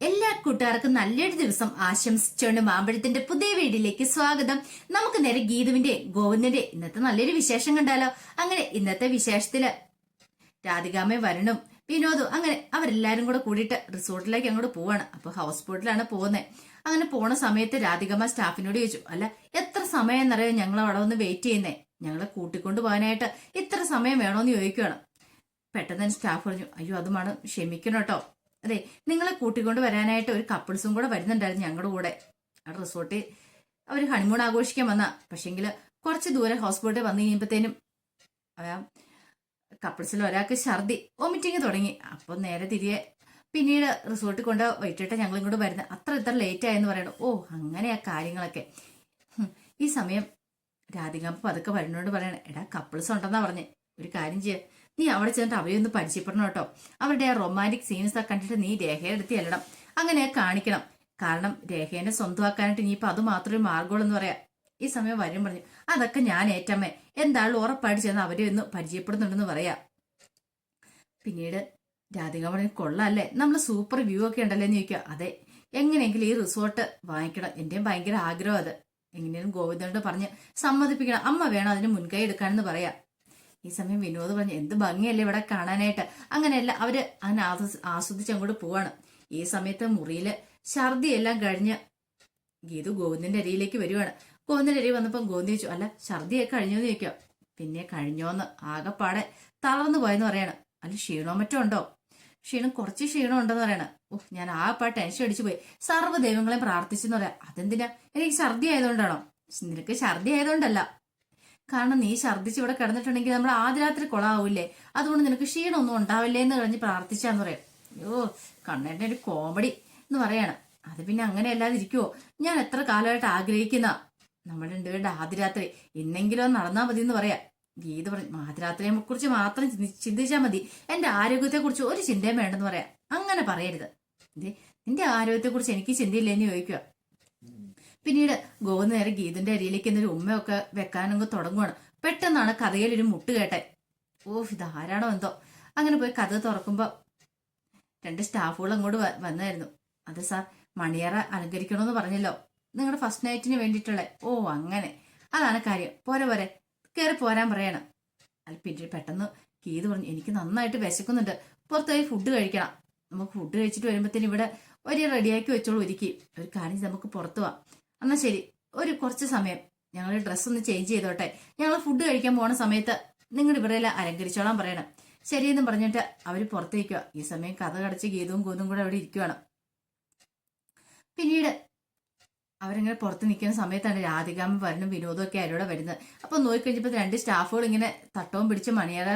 എല്ലാ കൂട്ടുകാർക്കും നല്ലൊരു ദിവസം ആശംസിച്ചുകൊണ്ട് മാമ്പഴത്തിന്റെ പുതിയ വീഡിയോയിലേക്ക് സ്വാഗതം. നമുക്ക് നേരെ ഗീതുവിന്റെ ഗോവിന്ദന്റെ ഇന്നത്തെ നല്ലൊരു വിശേഷം കണ്ടാലോ. അങ്ങനെ ഇന്നത്തെ വിശേഷത്തില് രാധികാമ്മ വരണും വിനോദും അങ്ങനെ അവരെല്ലാരും കൂടെ കൂടിയിട്ട് റിസോർട്ടിലേക്ക് അങ്ങോട്ട് പോവാണ്. അപ്പൊ ഹൗസ് ബോട്ടിലാണ് പോകുന്നത്. അങ്ങനെ പോണ സമയത്ത് രാധികാമ്മ സ്റ്റാഫിനോട് ചോദിച്ചു, അല്ല എത്ര സമയം എന്നറിയോ ഞങ്ങൾ അവിടെ വന്ന് വെയിറ്റ് ചെയ്യുന്നേ, ഞങ്ങളെ കൂട്ടിക്കൊണ്ടു പോകാനായിട്ട് ഇത്ര സമയം വേണോന്ന് ചോദിക്കുകയാണ്. പെട്ടെന്ന് തന്നെ സ്റ്റാഫ് പറഞ്ഞു, അയ്യോ അത് വേണം, ക്ഷമിക്കണം കേട്ടോ. അതെ, നിങ്ങളെ കൂട്ടിക്കൊണ്ട് വരാനായിട്ട് ഒരു കപ്പിൾസും കൂടെ വരുന്നുണ്ടായിരുന്നു ഞങ്ങളുടെ കൂടെ. ആ റിസോർട്ടിൽ അവർ ഹണിമൂൺ ആഘോഷിക്കാൻ വന്ന, പക്ഷെങ്കില് കുറച്ച് ദൂരെ ഹൗസ് ബോട്ടിൽ വന്നു കഴിയുമ്പോഴത്തേനും കപ്പിൾസിൽ ഒരാൾക്ക് ഛർദി വോമിറ്റിങ് തുടങ്ങി. അപ്പൊ നേരെ തിരികെ പിന്നീട് റിസോർട്ടിൽ കൊണ്ട് വൈകിട്ട് ഞങ്ങൾ ഇങ്ങോട്ട് വരുന്നത് ഇത്ര ലേറ്റ് ആയെന്ന് പറയണം. ഓ അങ്ങനെയാ കാര്യങ്ങളൊക്കെ. ഈ സമയം രാധികാമ്മ പതുക്കെ വരുന്നോണ്ട് പറയണേ, എടാ കപ്പിൾസ് ഉണ്ടെന്നാ പറഞ്ഞേ, ഒരു കാര്യം ചെയ്യ, നീ അവിടെ ചെന്നിട്ട് അവരെയൊന്ന് പരിചയപ്പെടണം കേട്ടോ. അവരുടെ ആ റൊമാൻറ്റിക് സീൻസ് കണ്ടിട്ട് നീ രേഖയെ എടുത്ത് ചെല്ലണം, അങ്ങനെ കാണിക്കണം. കാരണം രേഖേനെ സ്വന്തമാക്കാനായിട്ട് ഇനിയിപ്പോ അത് മാത്രമേ മാർഗമുള്ളൂ എന്ന് പറയാം. ഈ സമയം വരും പറഞ്ഞു, അതൊക്കെ ഞാൻ ഏറ്റമ്മേ, എന്തായാലും ഉറപ്പായിട്ട് ചെന്ന് അവരെ ഒന്ന് പരിചയപ്പെടുന്നുണ്ടെന്ന് പറയാ. പിന്നീട് രാധിക പറഞ്ഞു, കൊള്ളാല്ലേ, നമ്മൾ സൂപ്പർ വ്യൂ ഒക്കെ ഉണ്ടല്ലോ എന്ന് ചോദിക്കുക. അതെ, എങ്ങനെയെങ്കിലും ഈ റിസോർട്ട് വാങ്ങിക്കണം, എന്റെയും ഭയങ്കര ആഗ്രഹം അത്. എങ്ങനെയും ഗോവിന്ദനോട് പറഞ്ഞ് സമ്മതിപ്പിക്കണം, അമ്മ വേണം അതിന് മുൻകൈ എടുക്കാനെന്ന് പറയാ. ഈ സമയം വിനോദ് പറഞ്ഞു, എന്ത് ഭംഗിയല്ലേ ഇവിടെ കാണാനായിട്ട്. അങ്ങനെയല്ല അവര് അതിനെ ആസ്വദിച്ച് അങ്ങോട്ട് പോവാണ്. ഈ സമയത്ത് മുറിയില് ഛർദി എല്ലാം കഴിഞ്ഞ് ഗീതു ഗോവിന്ദന്റെ അരിയിലേക്ക് വരുവാണ്. ഗോവിന്ദന്റെ അരി വന്നപ്പം ഗോവിന്ദ ചോദിച്ചു, അല്ല ഛർദിയൊക്കെ കഴിഞ്ഞോന്ന് ചോദിക്കാം. പിന്നെ കഴിഞ്ഞോന്ന് ആകെപ്പാടെ തളർന്നു പോയെന്ന് പറയണം. അല്ല ക്ഷീണോ മറ്റോ ഉണ്ടോ? കുറച്ച് ക്ഷീണം ഉണ്ടെന്ന് പറയണം. ഓഹ് ഞാൻ ആകെപ്പാടെ ടെൻഷൻ അടിച്ചു പോയി, സർവ്വ ദൈവങ്ങളെയും പ്രാർത്ഥിച്ചെന്ന് പറയാം. അതെന്തിനാ, എനിക്ക് ഛർദി ആയതുകൊണ്ടാണോ? നിനക്ക് ഛർദി ആയതുകൊണ്ടല്ല, കാരണം നീ ഛർദ്ദിച്ച് ഇവിടെ കിടന്നിട്ടുണ്ടെങ്കിൽ നമ്മൾ ആദ്യ രാത്രി കൊളാവൂല്ലേ, അതുകൊണ്ട് നിനക്ക് ക്ഷീണമൊന്നും ഉണ്ടാവില്ലേ എന്ന് കഴിഞ്ഞ് പ്രാർത്ഥിച്ചാന്ന് പറയാം. അയ്യോ കണ്ണേന്റെ ഒരു കോമഡി എന്ന് പറയാണ്. അത് പിന്നെ അങ്ങനെ അല്ലാതിരിക്കുവോ, ഞാൻ എത്ര കാലമായിട്ട് ആഗ്രഹിക്കുന്ന നമ്മുടെ രണ്ടുപേരുടെ ആദ്യ രാത്രി ഇന്നെങ്കിലും നടന്നാ മതി എന്ന് പറയാം. ഗീത പറഞ്ഞു, ആദ്യരാത്രിയെ കുറിച്ച് മാത്രം ചിന്തിച്ചാൽ മതി, എന്റെ ആരോഗ്യത്തെ കുറിച്ച് ഒരു ചിന്തയും വേണ്ടെന്ന് പറയാം. അങ്ങനെ പറയരുത്, നിന്റെ ആരോഗ്യത്തെ കുറിച്ച് എനിക്ക് ചിന്തയില്ലേന്ന് ചോദിക്കുക. പിന്നീട് ഗോവിന്ദ് നേരെ ഗീതിന്റെ അരിയിലേക്ക് എന്നൊരു ഉമ്മയൊക്കെ വെക്കാനങ്ങ് തുടങ്ങുവാണ്. പെട്ടെന്നാണ് കഥയിലൊരു മുട്ട് കേട്ടെ. ഓ ഇതാരാണോ എന്തോ. അങ്ങനെ പോയി കഥ തുറക്കുമ്പോ രണ്ട് സ്റ്റാഫുകൾ അങ്ങോട്ട് വന്നായിരുന്നു. അത് സാർ, മണിയറ അലങ്കരിക്കണമെന്ന് പറഞ്ഞല്ലോ, നിങ്ങളുടെ ഫസ്റ്റ് നൈറ്റിന് വേണ്ടിയിട്ടുള്ള. ഓ അങ്ങനെ, അതാണ് കാര്യം, പോരെ കയറി പോരാൻ പറയണം. അത് പിന്നെ പെട്ടെന്ന് ഗീത് പറഞ്ഞു, എനിക്ക് നന്നായിട്ട് വിശക്കുന്നുണ്ട്, പുറത്തുപോയി ഫുഡ് കഴിക്കണം. നമുക്ക് ഫുഡ് കഴിച്ചിട്ട് വരുമ്പോഴത്തേന് ഇവിടെ ഒരു റെഡിയാക്കി വെച്ചോളൂ ഒരുക്കി. ഒരു കാര്യം നമുക്ക് പുറത്തു പോവാം. എന്നാ ശരി, ഒരു കുറച്ച് സമയം ഞങ്ങൾ ഡ്രസ്സ് ഒന്ന് ചേഞ്ച് ചെയ്തോട്ടെ, ഞങ്ങൾ ഫുഡ് കഴിക്കാൻ പോണ സമയത്ത് നിങ്ങളുടെ ഇവരെല്ലാം അലങ്കരിച്ചോളാൻ പറയണം. ശരിയെന്നും പറഞ്ഞിട്ട് അവര് പുറത്തേക്കുക. ഈ സമയം കഥ കടച്ച് ഗീതവും കൂതും കൂടെ അവിടെ ഇരിക്കുവാണ്. പിന്നീട് അവരിങ്ങനെ പുറത്ത് നിൽക്കുന്ന സമയത്താണ് രാധികാമ്മ വരണം വിനോദവും ഒക്കെ അവരോടെ വരുന്നത്. അപ്പൊ നോക്കിക്കഴിഞ്ഞപ്പോ രണ്ട് സ്റ്റാഫുകൾ ഇങ്ങനെ തട്ടവും പിടിച്ച് മണിയറ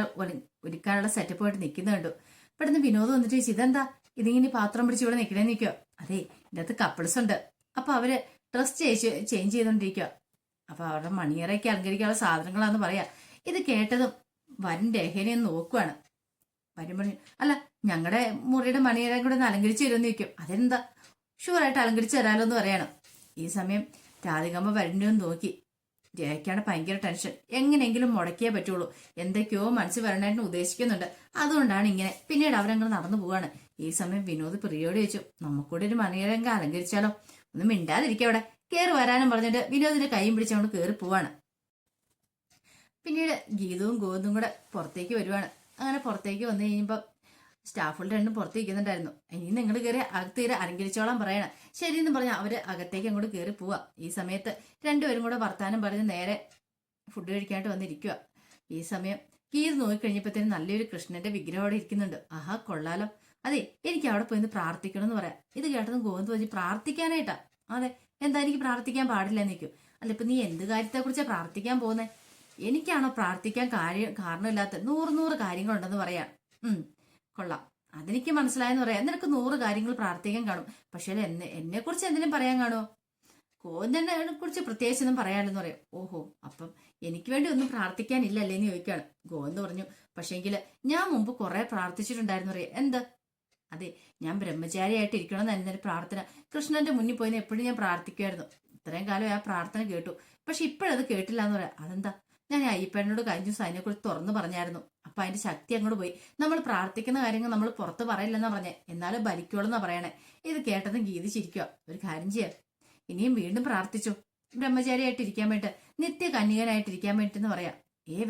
ഒരുക്കാനുള്ള സെറ്റപ്പ് ആയിട്ട് നിൽക്കുന്നത് കണ്ടു. പെട്ടെന്ന് വിനോദം വന്നിട്ട് ചോദിച്ചു, ഇതെന്താ ഇതിങ്ങനെ പാത്രം പിടിച്ച് ഇവിടെ നിൽക്കണേ നിൽക്കുക. അതെ, ഇതിനകത്ത് കപ്പിൾസ് ഉണ്ട്, അപ്പൊ അവര് ഡ്രസ് ചേഞ്ച് ചെയ്തോണ്ടിരിക്കുക. അപ്പൊ അവരുടെ മണിയറയ്ക്ക് അലങ്കരിക്കാനുള്ള സാധനങ്ങളാന്ന് പറയാ. ഇത് കേട്ടതും വരൻ രേഖനെ നോക്കുവാണ്. വരും പറഞ്ഞു, അല്ല ഞങ്ങളുടെ മുറിയുടെ മണിയറയും കൂടെ ഒന്ന് അലങ്കരിച്ച് തരുമെന്ന് ചോദിക്കും. അതെന്താ, ഷുവറായിട്ട് അലങ്കരിച്ച് തരാലോ എന്ന് പറയണം. ഈ സമയം രാധികാമ്മ വരണ്ടെന്ന് നോക്കി. രേഖയ്ക്കാണ് ഭയങ്കര ടെൻഷൻ, എങ്ങനെയെങ്കിലും മുടക്കിയേ പറ്റുള്ളൂ, എന്തൊക്കെയോ മനസ്സിൽ വരണായിട്ട് ഉദ്ദേശിക്കുന്നുണ്ട്, അതുകൊണ്ടാണ് ഇങ്ങനെ. പിന്നീട് അവരങ്ങനെ നടന്നു പോവാണ്. ഈ സമയം വിനോദ് പ്രിയോട് ചോദിച്ചു, നമുക്കൂടെ ഒരു മണിയറെങ്കിൽ അലങ്കരിച്ചാലോ, ഒന്നും മിണ്ടാതിരിക്കുക, അവിടെ കയറി വരാനും പറഞ്ഞിട്ട് വിനോദിന്റെ കൈയും പിടിച്ചവണ്ട് കയറി പോവാണ്. പിന്നീട് ഗീതവും ഗോവിന്ദും കൂടെ പുറത്തേക്ക് വരുവാണ്. അങ്ങനെ പുറത്തേക്ക് വന്നു കഴിയുമ്പോൾ സ്റ്റാഫുകളുടെ രണ്ടും പുറത്ത് ഇരിക്കുന്നുണ്ടായിരുന്നു. ഇനി നിങ്ങൾ കയറി അകത്തേര് അലങ്കരിച്ചോളാൻ പറയണം. ശരിയെന്ന് പറഞ്ഞാൽ അവര് അകത്തേക്ക് അങ്ങോട്ട് കയറി പോവാ. ഈ സമയത്ത് രണ്ടുപേരും കൂടെ വർത്താനം പറഞ്ഞ് നേരെ ഫുഡ് കഴിക്കാനായിട്ട് വന്നിരിക്കുക. ഈ സമയം ഗീത് നോക്കിക്കഴിഞ്ഞപ്പോഴത്തേനും നല്ലൊരു കൃഷ്ണന്റെ വിഗ്രഹം അവിടെ ഇരിക്കുന്നുണ്ട്. ആഹാ കൊള്ളാലോ, അതെ എനിക്ക് അവിടെ പോയി പ്രാർത്ഥിക്കണം എന്ന് പറയാം. ഇത് കേട്ടതും ഗോവിന്ദ് വെച്ച്, പ്രാർത്ഥിക്കാനായിട്ടാ? അതെ, എന്താ എനിക്ക് പ്രാർത്ഥിക്കാൻ പാടില്ല എന്ന് നിൽക്കും. അല്ല ഇപ്പൊ നീ എന്ത് കാര്യത്തെ കുറിച്ചാ പ്രാർത്ഥിക്കാൻ പോകുന്നേ? എനിക്കാണോ പ്രാർത്ഥിക്കാൻ കാരണമില്ലാത്ത 100 കാര്യങ്ങളുണ്ടെന്ന് പറയാം. കൊള്ളാം, അതെനിക്ക് മനസ്സിലായെന്ന് പറയാം. നിനക്ക് 100 കാര്യങ്ങൾ പ്രാർത്ഥിക്കാൻ കാണും, പക്ഷേ എന്നെ കുറിച്ച് എന്തിനും പറയാൻ കാണുമോ? ഗോവിന്ദനെ കുറിച്ച് പ്രത്യേകിച്ചൊന്നും പറയാനില്ലെന്ന് പറയാം. ഓഹോ, അപ്പം എനിക്ക് വേണ്ടി ഒന്നും പ്രാർത്ഥിക്കാനില്ലല്ലേ എന്ന് ചോദിക്കുകയാണ്. ഗോവിന്ദ് പറഞ്ഞു, പക്ഷേങ്കില് ഞാൻ മുമ്പ് കുറെ പ്രാർത്ഥിച്ചിട്ടുണ്ടായിരുന്നു പറയാം. എന്ത്? അതെ, ഞാൻ ബ്രഹ്മചാരിയായിട്ട് ഇരിക്കണമെന്നായിരുന്നു എന്റെ പ്രാർത്ഥന. കൃഷ്ണന്റെ മുന്നിൽ പോയി എപ്പോഴും ഞാൻ പ്രാർത്ഥിക്കുമായിരുന്നു. ഇത്രയും കാലം ആ പ്രാർത്ഥന കേട്ടു, പക്ഷെ ഇപ്പോഴത് കേട്ടില്ല എന്ന് പറയാം. അതെന്താ? ഞാൻ അയ്യപ്പനോട് കഴിഞ്ഞ ദിവസം അതിനെക്കുറിച്ച് തുറന്നു പറഞ്ഞായിരുന്നു. അപ്പൊ അതിന്റെ ശക്തി അങ്ങോട്ട് പോയി. നമ്മൾ പ്രാർത്ഥിക്കുന്ന കാര്യങ്ങൾ നമ്മൾ പുറത്ത് പറയില്ലെന്നാ പറഞ്ഞേ, എന്നാലും ഭരിക്കുള്ളൂന്നാ പറയണേ. ഇത് കേട്ടതും ഗീത ചിരിക്കുക. ഒരു കാര്യം ചെയ്യാം, ഇനിയും വീണ്ടും പ്രാർത്ഥിച്ചു ബ്രഹ്മചാരിയായിട്ട് ഇരിക്കാൻ വേണ്ടിട്ട്, നിത്യ കന്യകനായിട്ടിരിക്കാൻ വേണ്ടിട്ടെന്ന് പറയാം.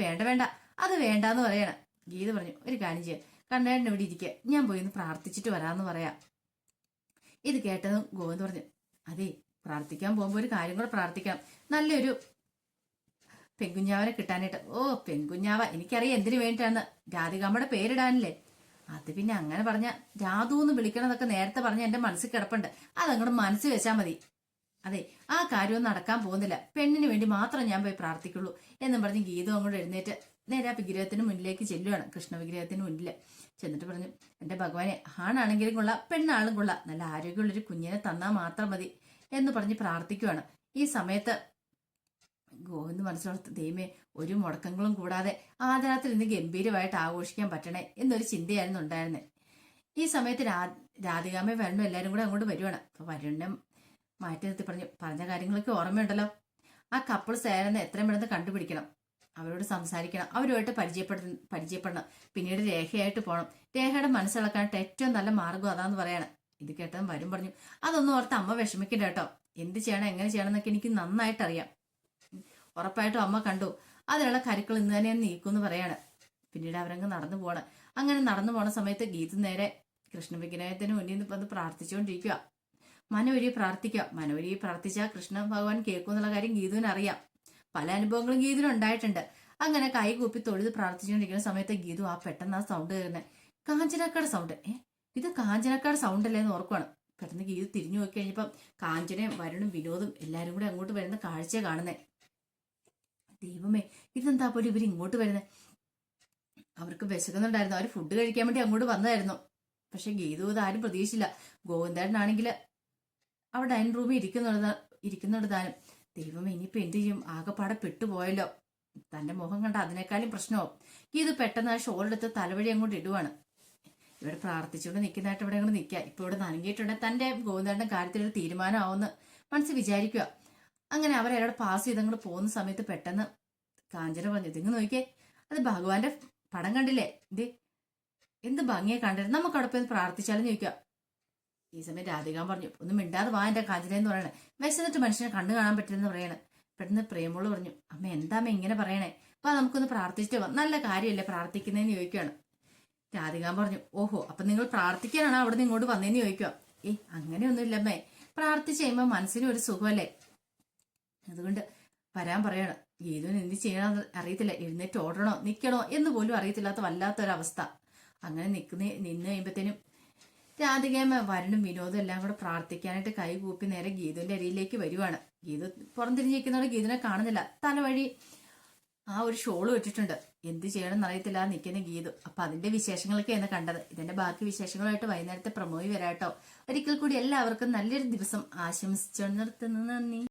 വേണ്ട വേണ്ട, അത് വേണ്ടാന്ന് പറയണം. ഗീത പറഞ്ഞു, ഒരു കാര്യം ചെയ്യാം, കണ്ണേട്ടൻ ഇവിടെ ഇരിക്കുക, ഞാൻ പോയി ഒന്ന് പ്രാർത്ഥിച്ചിട്ട് വരാന്ന് പറയാം. ഇത് കേട്ടതും ഗോവിന്ദ് പറഞ്ഞു, അതെ, പ്രാർത്ഥിക്കാൻ പോകുമ്പോ ഒരു കാര്യം കൂടെ പ്രാർത്ഥിക്കണം, നല്ലൊരു പെൺകുഞ്ഞാവനെ കിട്ടാനായിട്ട്. ഓ, പെൺകുഞ്ഞാവ എനിക്കറിയാം എന്തിനു വേണ്ടിയിട്ടാണ്, രാധികാമ്മയുടെ പേരിടാനല്ലേ. അത് പിന്നെ അങ്ങനെ പറഞ്ഞ രാധു എന്ന് വിളിക്കണം എന്നൊക്കെ നേരത്തെ പറഞ്ഞ എന്റെ മനസ്സിൽ കിടപ്പുണ്ട്, അതങ്ങോട്ട് മനസ്സിൽ വെച്ചാൽ മതി. അതെ, ആ കാര്യമൊന്നും നടക്കാൻ പോകുന്നില്ല, പെണ്ണിന് വേണ്ടി മാത്രം ഞാൻ പോയി പ്രാർത്ഥിക്കുള്ളൂ എന്നും പറഞ്ഞ് ഗീത അങ്ങോട്ട് എഴുന്നേറ്റ് നേരെ ആ വിഗ്രഹത്തിന് മുന്നിലേക്ക് ചെല്ലുവാണ്. കൃഷ്ണ വിഗ്രഹത്തിന് മുന്നിൽ ചെന്നിട്ട് പറഞ്ഞു, എന്റെ ഭഗവാനെ, ആണാണെങ്കിലും കൊള്ളാം പെണ്ണാളും കൊള്ളാം, നല്ല ആരോഗ്യമുള്ളൊരു കുഞ്ഞിനെ തന്നാൽ മാത്രം മതി എന്ന് പറഞ്ഞ് പ്രാർത്ഥിക്കുവാണ്. ഈ സമയത്ത് ഗോവിന്ദ് മനസ്സിലോർത്ത്, ദൈവമേ, ഒരു മുടക്കങ്ങളും കൂടാതെ ആദരാത്തിൽ ഇന്ന് ഗംഭീരമായിട്ട് ആഘോഷിക്കാൻ പറ്റണേ എന്നൊരു ചിന്തയായിരുന്നു ഉണ്ടായിരുന്നത്. ഈ സമയത്ത് രാധികാമ്മ വരുണും എല്ലാവരും കൂടെ അങ്ങോട്ട് വരുവാണ്. അപ്പൊ വരുണിനെ മാറ്റി നിർത്തി പറഞ്ഞു, പറഞ്ഞ കാര്യങ്ങളൊക്കെ ഓർമ്മയുണ്ടല്ലോ, ആ കപ്പിൾസ് ആരെന്ന് എത്രയും പെട്ടെന്ന് കണ്ടുപിടിക്കണം, അവരോട് സംസാരിക്കണം, അവരുമായിട്ട് പരിചയപ്പെടണം, പിന്നീട് രേഖയായിട്ട് പോകണം, രേഖയുടെ മനസ്സിളക്കാനായിട്ട് ഏറ്റവും നല്ല മാർഗം അതാന്ന് പറയണം. ഇത് കേട്ടതും വരും പറഞ്ഞു, അതൊന്നും ഓർത്ത് അമ്മ വിഷമിക്കണ്ട കേട്ടോ, എന്ത് ചെയ്യണം എങ്ങനെ ചെയ്യണം എന്നൊക്കെ എനിക്ക് നന്നായിട്ട് അറിയാം, ഉറപ്പായിട്ടും അമ്മ കണ്ടു, അതിനുള്ള കരുക്കൾ ഇന്ന് തന്നെ നീക്കുമെന്ന് പറയാണ്. പിന്നീട് അവരങ്ങ് നടന്നു പോകണം. അങ്ങനെ നടന്നു പോണ സമയത്ത് ഗീത നേരെ കൃഷ്ണ വിഗ്രഹത്തിന് മുന്നിൽ വന്ന് പ്രാർത്ഥിച്ചുകൊണ്ടിരിക്കുക. മനോരി പ്രാർത്ഥിക്കുക, മനോരി പ്രാർത്ഥിച്ചാൽ കൃഷ്ണ ഭഗവാൻ കേൾക്കുമെന്നുള്ള കാര്യം ഗീതുവിന് അറിയാം. പല അനുഭവങ്ങളും ഗീതുവിന് ഉണ്ടായിട്ടുണ്ട്. അങ്ങനെ കൈകൂപ്പി തൊഴുത് പ്രാർത്ഥിച്ചുകൊണ്ടിരിക്കുന്ന സമയത്ത് ഗീതു ആ പെട്ടെന്ന് ആ സൗണ്ട് കേൾക്കുന്നത്, കാഞ്ചനക്കാട് സൗണ്ട്. ഇത് കാഞ്ചനക്കാട് സൗണ്ട് അല്ലേന്ന് ഓർക്കുവാണ്. പെട്ടെന്ന് ഗീതു തിരിഞ്ഞു നോക്കി കഴിഞ്ഞപ്പം കാഞ്ചനയും വരുണും വിനോദും എല്ലാരും കൂടെ അങ്ങോട്ട് വരുന്ന കാഴ്ച കാണുന്നേ. ദൈവമേ, ഇതെന്താ പോലും ഇവർ ഇങ്ങോട്ട് വരുന്നത്? അവർക്ക് വിശക്കുന്നുണ്ടായിരുന്നു, അവർ ഫുഡ് കഴിക്കാൻ വേണ്ടി അങ്ങോട്ട് വന്നതായിരുന്നു. പക്ഷെ ഗീതു ഇതാരും പ്രതീക്ഷിച്ചില്ല. ഗോവിന്ദേട്ടനാണെങ്കിൽ അവിടെ ഡൈനിങ് റൂമിൽ ഇരിക്കുന്നുണ്ട് താനും. ദൈവമേ, ഇനിയിപ്പോ എന്ത് ചെയ്യും, ആകെപ്പാടെ പെട്ടുപോയല്ലോ. തന്റെ മുഖം കണ്ട അതിനേക്കാളും പ്രശ്നമാവും. ഗീതു പെട്ടെന്ന് ആ ഷോൾ എടുത്ത് തലവഴി അങ്ങോട്ട് ഇടുവാണ്. ഇവിടെ പ്രാർത്ഥിച്ചുകൊണ്ട് നിൽക്കുന്നതായിട്ട് ഇവിടെ അങ്ങോട്ട് നിൽക്കുക. ഇപ്പൊ ഇവിടെ നനങ്ങിയിട്ടുണ്ടെങ്കിൽ തന്റെ ഗോവിന്ദേട്ടന്റെ കാര്യത്തിലൊരു തീരുമാനമാവുമെന്ന് മനസ്സ് വിചാരിക്കുക. അങ്ങനെ അവരെവിടെ പാസ് ചെയ്തങ്ങോട്ട് പോകുന്ന സമയത്ത് പെട്ടെന്ന് കാഞ്ചന പറഞ്ഞു, ഇതിങ്ങ് നോക്കിയേ, അത് ഭഗവാന്റെ പടം കണ്ടില്ലേ, ഇത് എന്ത് ഭംഗിയെ കണ്ടിട്ട്, നമുക്ക് അവിടെ പോയി പ്രാർത്ഥിച്ചാലും ചോദിക്കുക. ഈ സമയം രാധികാൻ പറഞ്ഞു, ഒന്നും മിണ്ടാതെ വാ എന്റെ കാഞ്ചന എന്ന് പറയണേ, വിശന്നിട്ട് മനുഷ്യനെ കണ്ണു കാണാൻ പറ്റില്ലെന്ന് പറയണേ. പെട്ടെന്ന് പ്രേമോള് പറഞ്ഞു, അമ്മ എന്താ അമ്മ ഇങ്ങനെ പറയണേ, അപ്പൊ നമുക്കൊന്ന് പ്രാർത്ഥിച്ചിട്ട് പോവാം, നല്ല കാര്യമല്ലേ പ്രാർത്ഥിക്കുന്നതെന്ന് ചോദിക്കുകയാണ്. രാധികാൻ പറഞ്ഞു, ഓഹോ, അപ്പൊ നിങ്ങൾ പ്രാർത്ഥിക്കാനാണോ അവിടെ നിന്ന് ഇങ്ങോട്ട് വന്നേന്ന് ചോദിക്കുക. അങ്ങനെയൊന്നുമില്ല അമ്മേ, പ്രാർത്ഥിച്ച് കഴിയുമ്പോൾ മനസ്സിനും ഒരു സുഖമല്ലേ, അതുകൊണ്ട് വരാൻ പറയണം. ഗീതുവിന് എന്ത് ചെയ്യണമെന്ന് അറിയത്തില്ല, എഴുന്നേറ്റ് ഓടണോ നിൽക്കണോ എന്ന് പോലും അറിയത്തില്ലാത്ത വല്ലാത്തൊരവസ്ഥ. അങ്ങനെ നിന്ന് കഴിയുമ്പത്തേനും രാധികയമ്മ വരുണും വിനോദം എല്ലാം കൂടെ പ്രാർത്ഥിക്കാനായിട്ട് കൈകൂപ്പി നേരെ ഗീതുവിന്റെ അരിയിലേക്ക് വരുവാണ്. ഗീതു പുറംതിരിഞ്ഞിരിക്കുന്നവരെ ഗീതുവിനെ കാണുന്നില്ല, തലവഴി ആ ഒരു ഷോള് വെച്ചിട്ടുണ്ട്. എന്ത് ചെയ്യണം എന്നറിയത്തില്ല നിൽക്കുന്ന ഗീതു. അപ്പൊ അതിന്റെ വിശേഷങ്ങളൊക്കെയാണ് കണ്ടത്. ഇതിന്റെ ബാക്കി വിശേഷങ്ങളുമായിട്ട് വൈകുന്നേരത്തെ പ്രമോയി വരാട്ടോ. ഒരിക്കൽ കൂടി എല്ലാവർക്കും നല്ലൊരു ദിവസം ആശംസിച്ചു നിർത്തുന്നു. നന്ദി.